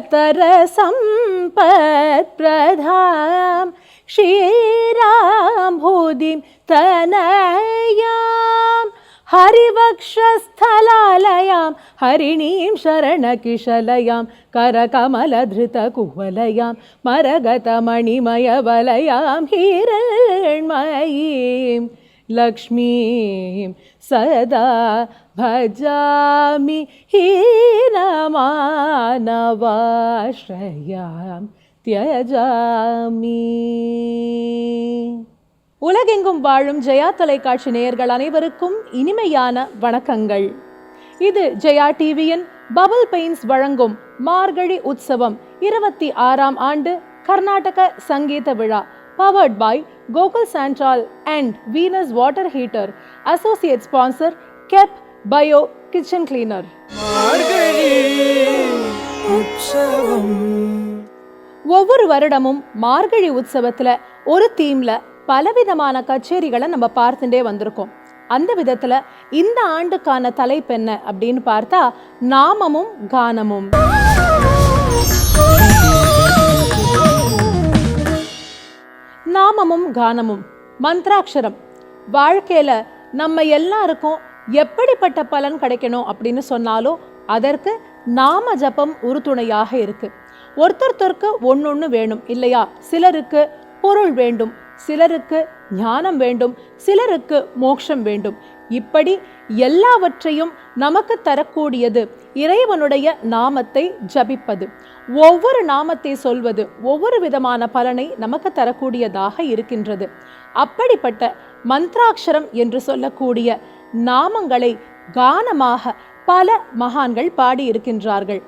कल्पतर सम्पत्प्रधां क्षीराम्भूदिं तनयां हरिवक्षस्थलालयां हरिणीं शरणकिशलयां करकमलधृतकुवलयां मरगतमणिमयवलयां हिरण्मयीं लक्ष्मीं सदा भजामि हीनमानवाश्रयां त्यजामि. உலகெங்கும் வாழும் ஜெயா தொலைக்காட்சி நேயர்கள் அனைவருக்கும் இனிமையான வணக்கங்கள். இது ஜெயா டிவியின் பபிள் பெயிண்ட்ஸ் வழங்கும் மார்கழி உற்சவம் 26ஆம் ஆண்டு கர்நாடக சங்கீத விழா, powered by Gokul sandal and Venus water heater, associate sponsor கெப் பயோ கிச்சன் கிளீனர். ஒவ்வொரு வருடமும் மார்கழி உற்சவத்துல ஒரு தீம்ல பலவிதமான கச்சேரிகளை நம்ம பார்த்துட்டே வந்திருக்கோம். அந்த விதத்துல இந்த ஆண்டுக்கான தலைப்பு என்ன அப்படின்னு பார்த்தா நாமமும் கானமும். நாமமும் கானமும் மந்த்ராட்சரம். வாழ்க்கையில நம்ம எல்லாருக்கும் எப்படிப்பட்ட பலன் கிடைக்கணும் அப்படின்னு சொன்னாலும் அதற்கு நாம ஜபம் உறுதுணையாக இருக்கு. ஒருத்தருக்கு ஒன்னொன்னு வேணும் இல்லையா? சிலருக்கு பொருள் வேண்டும், சிலருக்கு ஞானம் வேண்டும், சிலருக்கு மோட்சம் வேண்டும். இப்படி எல்லாவற்றையும் நமக்கு தரக்கூடியது இறைவனுடைய நாமத்தை ஜபிப்பது. ஒவ்வொரு நாமத்தை சொல்வது ஒவ்வொரு விதமான பலனை நமக்கு தரக்கூடியதாக இருக்கின்றது. அப்படிப்பட்ட மந்த்ராட்சரம் என்று சொல்லக்கூடிய நாமங்களை கானமாக பல மகான்கள் பாடி இருக்கின்றார்கள்.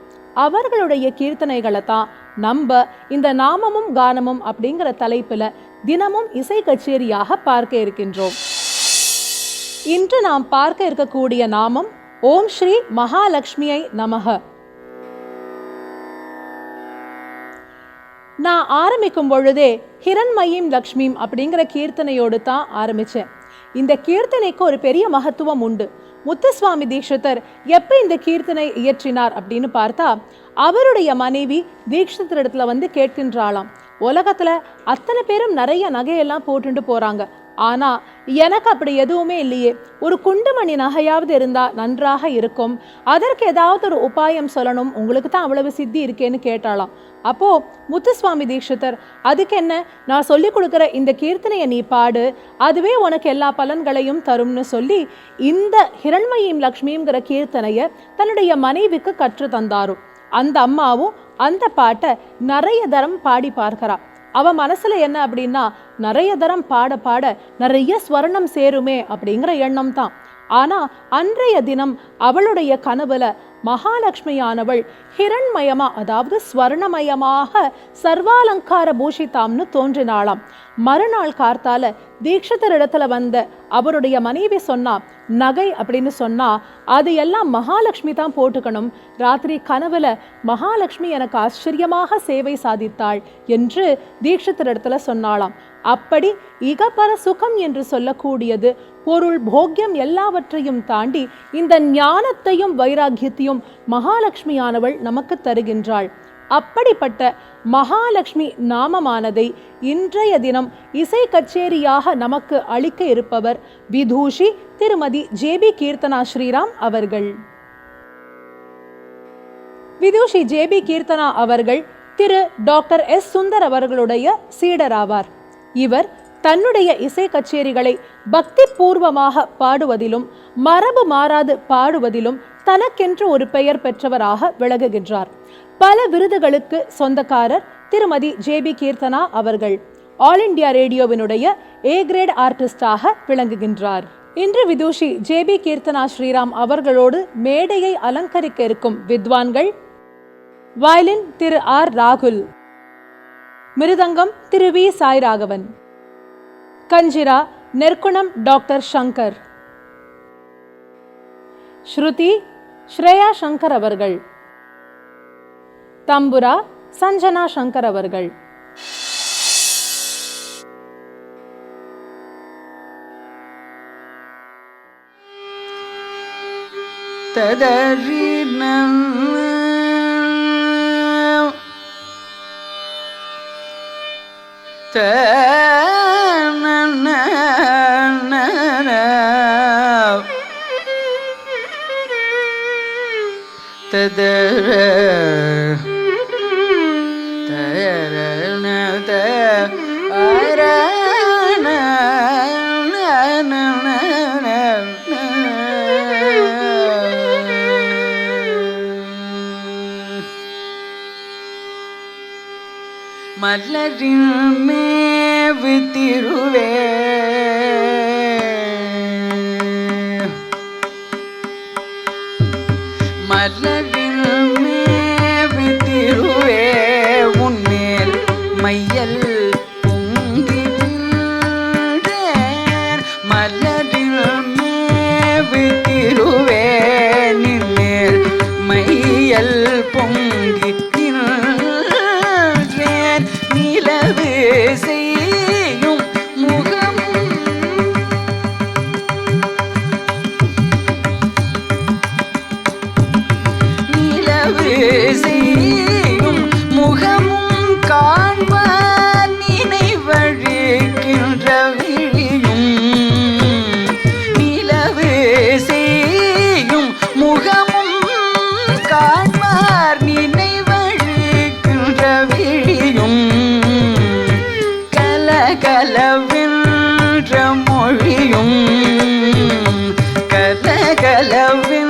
அவர்களுடைய கீர்த்தனைகளை தான் நம்ம இந்த நாமமும் கானமும் அப்படிங்கிற தலைப்புல தினமும் இசை கச்சேரியாக பார்க்க இருக்கின்றோம். இன்று நாம் பார்க்க இருக்கக்கூடிய நாமம் ஓம் ஸ்ரீ மகாலட்சுமியை நமக. நான் ஆரம்பிக்கும் பொழுதே ஹிரண்மயீம் லக்ஷ்மியும் அப்படிங்கிற கீர்த்தனையோடு தான் ஆரம்பிச்சேன். இந்த கீர்த்தனைக்கு ஒரு பெரிய மகத்துவம் உண்டு. முத்துசுவாமி தீட்சிதர் எப்ப இந்த கீர்த்தனை இயற்றினார் அப்படின்னு பார்த்தா, அவருடைய மனைவி தீட்சிதர் இடத்துல வந்து கேட்கின்றாளாம், உலகத்துல அத்தனை பேரும் நிறைய நகையெல்லாம் போட்டுட்டு போறாங்க, ஆனா எனக்கு அப்படி எதுவுமே இல்லையே, ஒரு குண்டுமணி நகையாவது இருந்தா நன்றாக இருக்கும், அதற்கு ஏதாவது ஒரு உபாயம் சொல்லணும், உங்களுக்கு தான் அவ்வளவு சித்தி இருக்கேன்னு கேட்டாளாம். அப்போ முத்துசுவாமி தீட்சிதர், அதுக்கு என்ன, நான் சொல்லி கொடுக்குற இந்த கீர்த்தனையை நீ பாடு, அதுவே உனக்கு எல்லா பலன்களையும் தரும்னு சொல்லி இந்த ஹிரண்மயீம் லக்ஷ்மிங்கிற கீர்த்தனையை தன்னுடைய மனைவிக்கு கற்று தந்தாரும். அந்த அம்மாவும் அந்த பாட்டை நிறைய தரம் பாடி பார்க்கிறா. அவ மனசுல என்ன அப்படின்னா, நிறைய தரம் பாட பாட நிறைய ஸ்வர்ணம் சேருமே அப்படிங்கிற எண்ணம் தான். ஆனா அன்றைய தினம் அவளுடைய கனவுல மகாலட்சுமியானவள் ஹிரண்மயமா, அதாவது ஸ்வர்ணமயமாக சர்வாலங்கார பூஷிதாம்னு தோன்றினாளாம். மறுநாள் கார்த்தால தீட்சிதர் இடத்துல வந்த அவருடைய மனைவி சொன்னா, நகை அப்படின்னு சொன்னா அது எல்லாம் மகாலட்சுமி தான் போட்டுக்கணும், ராத்திரி கனவுல மகாலட்சுமி எனக்கு ஆச்சரியமாக சேவை சாதித்தாள் என்று தீட்சிதர் இடத்துல சொன்னாளாம். அப்படி இகப்பர சுகம் என்று சொல்லக்கூடியது பொருள் போக்கியம் எல்லாவற்றையும் தாண்டி இந்த ஞானத்தையும் வைராக்கியத்தையும் மகாலட்சுமியானவள் நமக்கு தருகின்றாள். அப்படிப்பட்ட மகாலட்சுமி நாமமானதை இன்றைய தினம் இசை கச்சேரியாக நமக்கு அளிக்க இருப்பவர் விதூஷி திருமதி ஜேபி கீர்த்தனா ஸ்ரீராம் அவர்கள். விதூஷி ஜேபி கீர்த்தனா அவர்கள் திரு டாக்டர் எஸ் சுந்தர் அவர்களுடைய சீடராவார். இவர் தன்னுடைய இசை கச்சேரிகளை பக்தி பூர்வமாக பாடுவதிலும் மரபு மாறாது பாடுவதிலும் தனக்கென்று ஒரு பெயர் பெற்றவராக விளங்குகின்றார். பல விருதுகளுக்கு சொந்தக்காரர் திருமதி ஜேபி கீர்த்தனா அவர்கள். ஆல் இண்டியா ரேடியோவினுடைய ஏ கிரேட் ஆர்டிஸ்டாக விளங்குகின்றார். இன்று விதூஷி ஜேபி கீர்த்தனா ஸ்ரீராம் அவர்களோடு மேடையை அலங்கரிக்க இருக்கும் வித்வான்கள்: வயலின் திரு ஆர் ராகுல், மிருதங்கம் திரு வி சாய் ராகவன், கஞ்சிரா நெற்குணம் டாக்டர் சங்கர், ஸ்ருதி ஸ்ரேயா சங்கர் அவர்கள், தம்புரா சஞ்சனா சங்கர் அவர்கள். ததரினம் மலரின் மேவு திருவே மலரின் மேவு திருவே உன்மேல் மையல் பொங்கின்றேன் மலரின் மேவு திருவே நின்மேல் மையல் பொங்கி நிலவு செய்யும் முகம் நிலவு செய்யும் முகமும் காண்பார் நினைவழிக்கின்ற விழியும் நிலவு செய்யும் முகமும் காண்பார் நினைவழிக்கின்ற விழியும் கலகலவென்ற மொழியும் கலகலவென்ற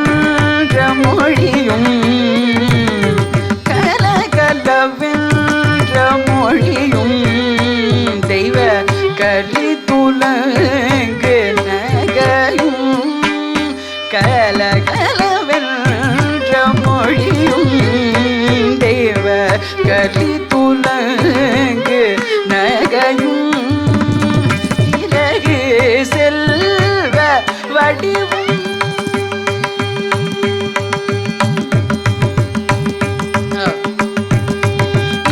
மொழியும் கலகலவென்ற மொழியும் தெய்வ கலித்துலங்கு நகையும் கலகலவென்ற மொழியும் தெய்வ கலித்துலங்கு நகையும் இலகு செல்வ வடிவும்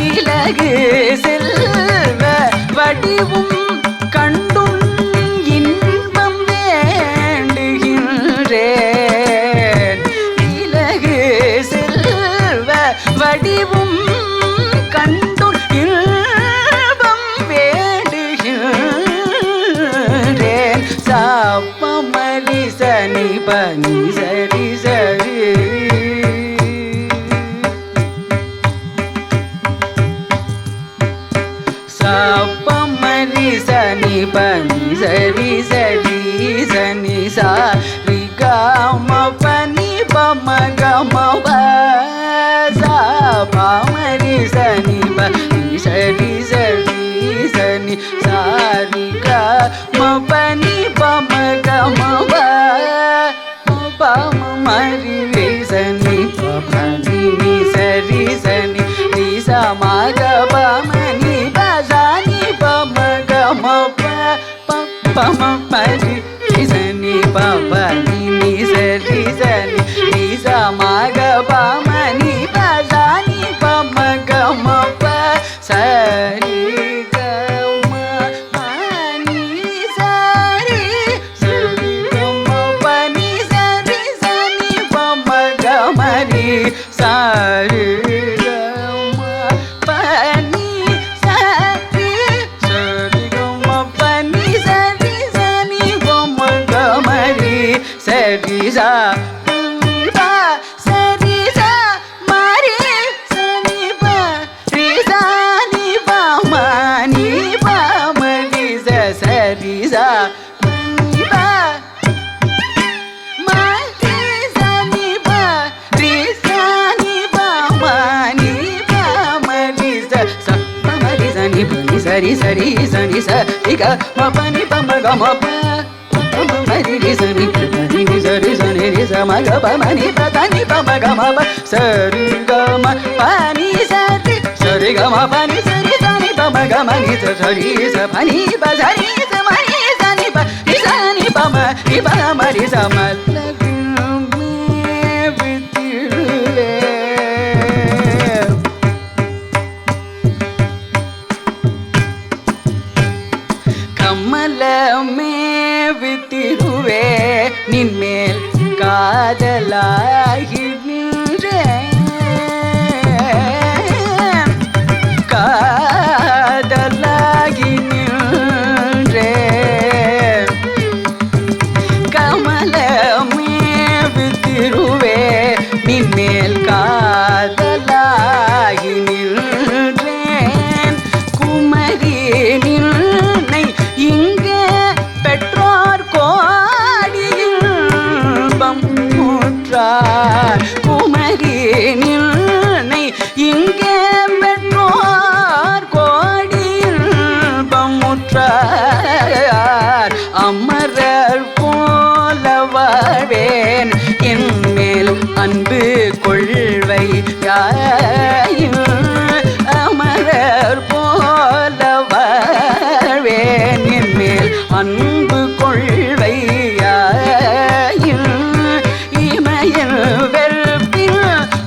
இலகு செல்வ வடிவும் கண்டும் இன்பம் வேண்டுகின்றேன் இலகு செல்வ வடிவும் கண்டும் இன்பம் வேண்டுகின்றேன் சாப்பமலி சனி பனி சரி சரி சாப்பமலி சனி பனி சரி சரி சனி சா ரி கம பனி பம கம ப சாப்பமலி சனி பனி சரி சரி சனி சா ரி கம பனி பம கம ப பம மரி ரி சனி பனி நி சரி சனி ரி சா ம க ப மனி ப சனி பம கம ப பம மரி ரி சனி ப பனி நி சரி சனி ரி சா ம க ப மனி ப சனி பம கம ப சரி கம பனி சரி சரி கம பனி சரி சனி பம கம ரி சரி கம பனி சரி சரி கம பனி சரி சனி பம கம ரி சரி சா சரி சா மரி சனி ப ரி சனி ப மனி ப மரி சரி சா மனி ப மரி சனி ப ரி சனி ப மனி ப மரி ச மரி சனி பனி சரி சரி சனி ச ரி க ம பனி ப ம க ம ப மரி ரி சனி பனி ரி சரி சனி ரி ச ம க ப மனி ப தனி ப ம க ம ப சரி க ம பனி சரி சரி க ம பனி சரி சனி ப ம க மனி ச சரி ச பனி ப சரி ச மனி சனி ப ரி சனி ப ம ரி ப ம ரி ச ம கமலமே வித்திருவே நின்மேல் காதலாகி நின்றேன் காதலாகி அன்பு கொள்வையா இமையில் வெறுப்பில்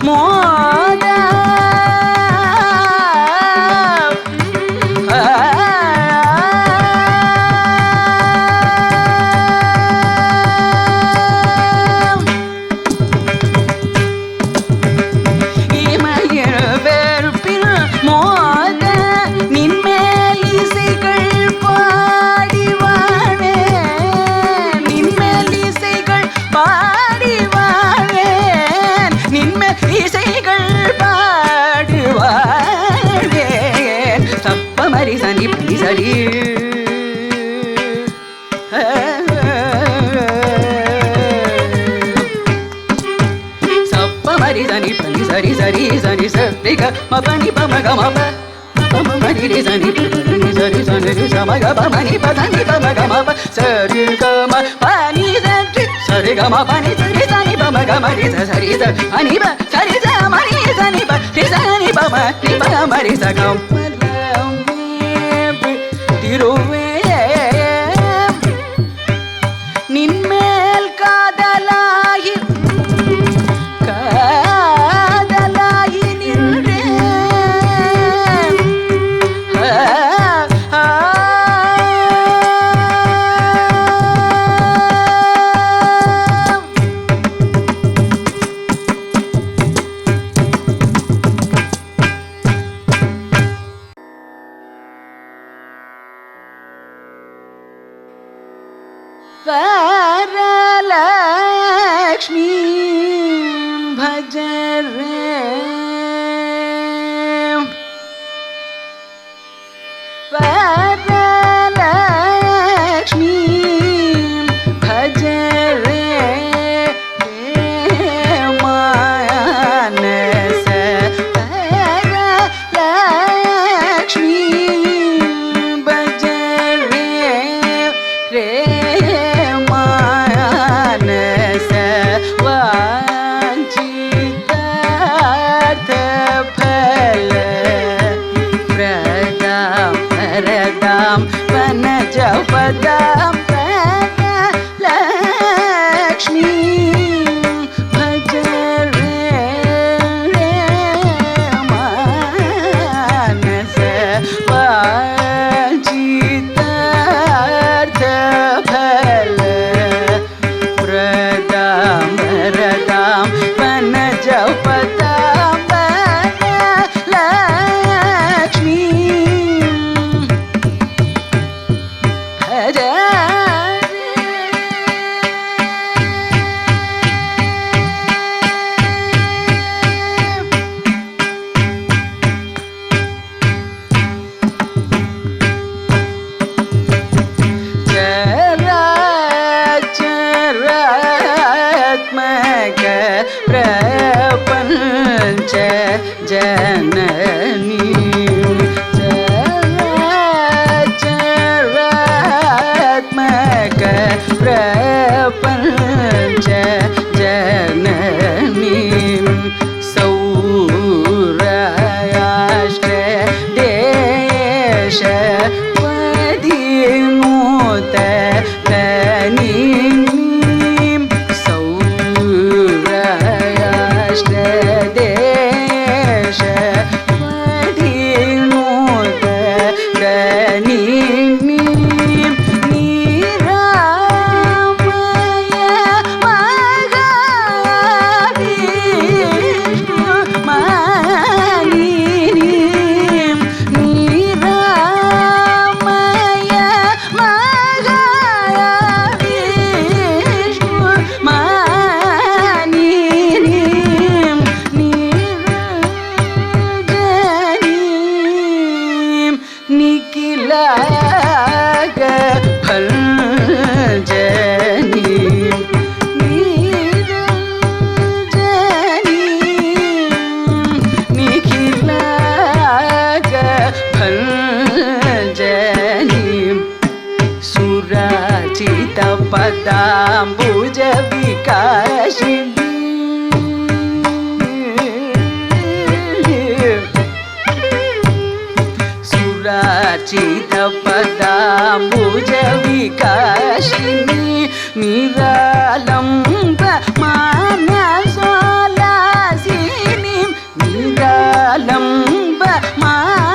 மோத சரி சப்ப மரி சனி பனி சரி சரி சனி சரி மபனி பமக மப மரி சனி பனி சரி சனி சமக பமனி பதனி பமக மப சரி கம பனி சரி சரி கம பனி சரி சனி பமக மரி சரி சனி ப சரி சமரி சனி ப சனி பம நி ப மரி சகம் நின்மேல் காதலாகி நின்றேன் வரலக்ஷ்மி பஜரே வரலக்ஷ்மி பஜரே மானச வரலக்ஷ்மி பஜரே ரே பதம் லக்ஷ்மி பஜரே மானச வாஞ்சிதார்த்த பல பிரதாம் வரதாம் வனஜ பதம் லக்ஷ்மி प्रपंच जननी चराचरात्मक प्रपंच जननी सौराष्ट्र देश पदिनूत कनी पदाम्बुज विकासिनी सुराचित पदाम्बुज विकासिनी நின்றாலம்